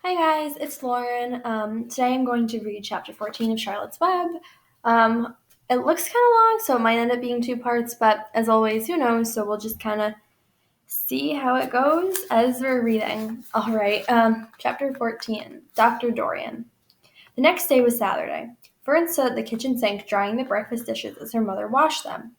Hi guys, it's Lauren. Today I'm going to read chapter 14 of Charlotte's Web. Um, it looks kind of long, so it might end up being two parts, but as always, who knows? So we'll just kind of see how it goes as we're reading. All right, chapter 14, Dr. Dorian. The next day was Saturday. Fern stood at the kitchen sink drying the breakfast dishes as her mother washed them.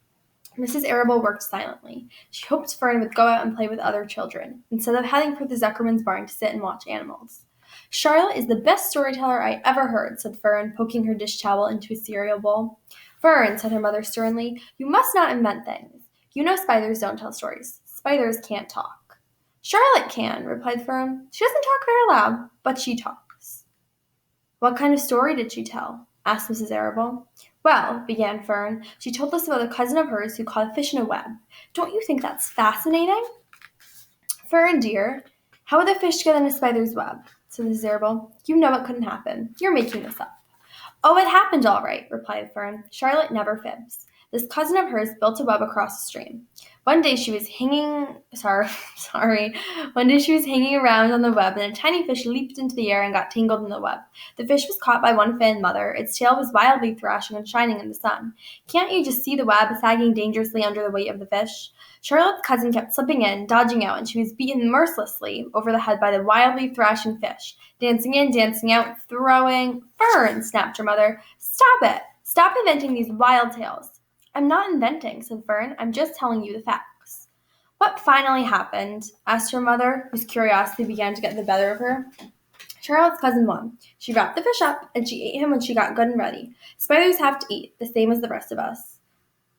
Mrs. Arable worked silently. She hoped Fern would go out and play with other children, instead of heading for the Zuckerman's barn to sit and watch animals. Charlotte is the best storyteller I ever heard, said Fern, poking her dish towel into a cereal bowl. Fern, said her mother sternly, you must not invent things. You know spiders don't tell stories. Spiders can't talk. Charlotte can, replied Fern. She doesn't talk very loud, but she talks. What kind of story did she tell? Asked Mrs. Arable. Well, began Fern, she told us about a cousin of hers who caught a fish in a web. Don't you think that's fascinating? Fern, dear, how would the fish get in a spider's web? Said Mrs. Arable. You know it couldn't happen. You're making this up. Oh, it happened all right, replied Fern. Charlotte never fibs. This cousin of hers built a web across the stream. One day she was hanging around on the web and a tiny fish leaped into the air and got tangled in the web. The fish was caught by one fin mother. Its tail was wildly thrashing and shining in the sun. Can't you just see the web sagging dangerously under the weight of the fish? Charlotte's cousin kept slipping in, dodging out, and she was beaten mercilessly over the head by the wildly thrashing fish. Dancing in, dancing out, throwing. Fern, snapped her mother. Stop it! Stop inventing these wild tales. I'm not inventing, said Fern. I'm just telling you the facts. What finally happened? Asked her mother, whose curiosity began to get the better of her. Charlotte's cousin won. She wrapped the fish up, and she ate him when she got good and ready. Spiders have to eat, the same as the rest of us.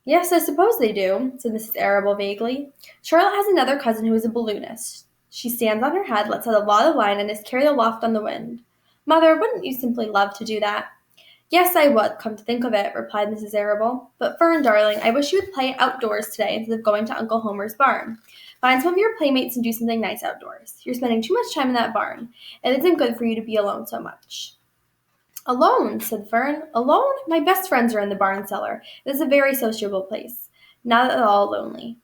Yes, I suppose they do, said Mrs. Arable vaguely. Charlotte has another cousin who is a balloonist. She stands on her head, lets out a lot of line, and is carried aloft on the wind. Mother, wouldn't you simply love to do that? Yes, I would, come to think of it, replied Mrs. Arable. But Fern, darling, I wish you would play outdoors today instead of going to Uncle Homer's barn. Find some of your playmates and do something nice outdoors. You're spending too much time in that barn. It isn't good for you to be alone so much. Alone, said Fern. Alone? My best friends are in the barn cellar. It is a very sociable place. Not at all lonely.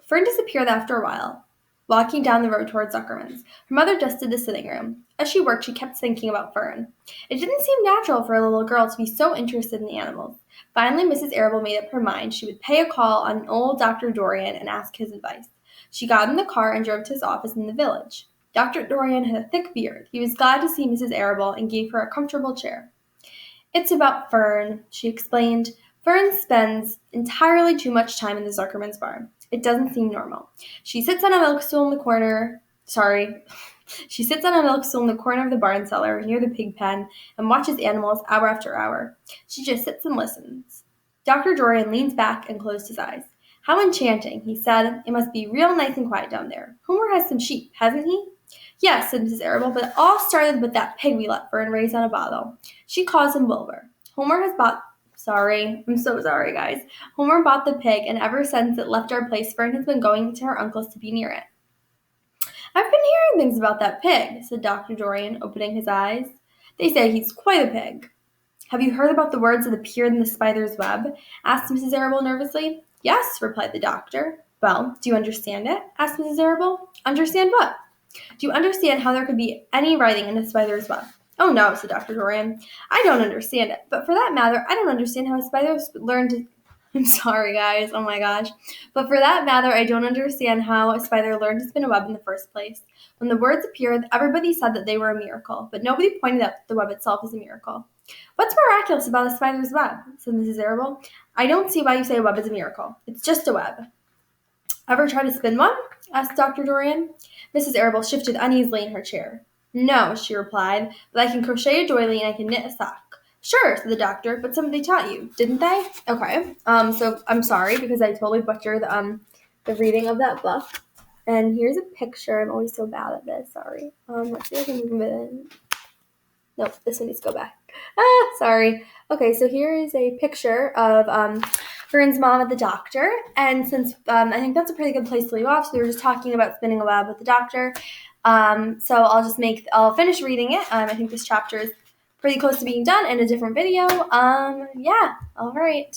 Fern disappeared after a while, walking down the road towards Zuckerman's. Her mother dusted the sitting room. As she worked, she kept thinking about Fern. It didn't seem natural for a little girl to be so interested in the animals. Finally, Mrs. Arable made up her mind she would pay a call on old Dr. Dorian and ask his advice. She got in the car and drove to his office in the village. Dr. Dorian had a thick beard. He was glad to see Mrs. Arable and gave her a comfortable chair. It's about Fern, she explained. Fern spends entirely too much time in the Zuckerman's barn. It doesn't seem normal. She sits on a milk stool in the corner. She sits on a milk stool in the corner of the barn cellar near the pig pen and watches animals hour after hour. She just sits and listens. Dr. Dorian leans back and closed his eyes. How enchanting, he said. It must be real nice and quiet down there. Homer has some sheep, hasn't he? Yes, said Mrs. Arable, but it all started with that pig we let Fern raise on a bottle. She calls him Wilbur. I'm so sorry, guys. Homer bought the pig, and ever since it left our place, Fern has been going to her uncle's to be near it. I've been hearing things about that pig, said Dr. Dorian, opening his eyes. They say he's quite a pig. Have you heard about the words that appeared in the spider's web? Asked Mrs. Arable nervously. Yes, replied the doctor. Well, do you understand it? Asked Mrs. Arable. Understand what? Do you understand how there could be any writing in a spider's web? Oh no, said Dr. Dorian. I don't understand it. But for that matter, I don't understand how spiders learn to... I'm sorry, guys. Oh my gosh. But for that matter, I don't understand how a spider learned to spin a web in the first place. When the words appeared, everybody said that they were a miracle, but nobody pointed out that the web itself is a miracle. What's miraculous about a spider's web? Said Mrs. Arable. I don't see why you say a web is a miracle. It's just a web. Ever try to spin one? Asked Dr. Dorian. Mrs. Arable shifted uneasily in her chair. No, she replied, but I can crochet a doily and I can knit a sock. Sure, said the doctor, but somebody taught you, didn't they? Okay, so I'm sorry because I totally butchered the reading of that book. And here's a picture. I'm always so bad at this, sorry. Let's see if I can move it in. Nope, this one needs to go back. Sorry. Okay, so here is a picture of Fern's mom at the doctor, and since I think that's a pretty good place to leave off, so we were just talking about spinning a web with the doctor, so I'll finish reading it. I think this chapter is pretty close to being done in a different video. Yeah, all right.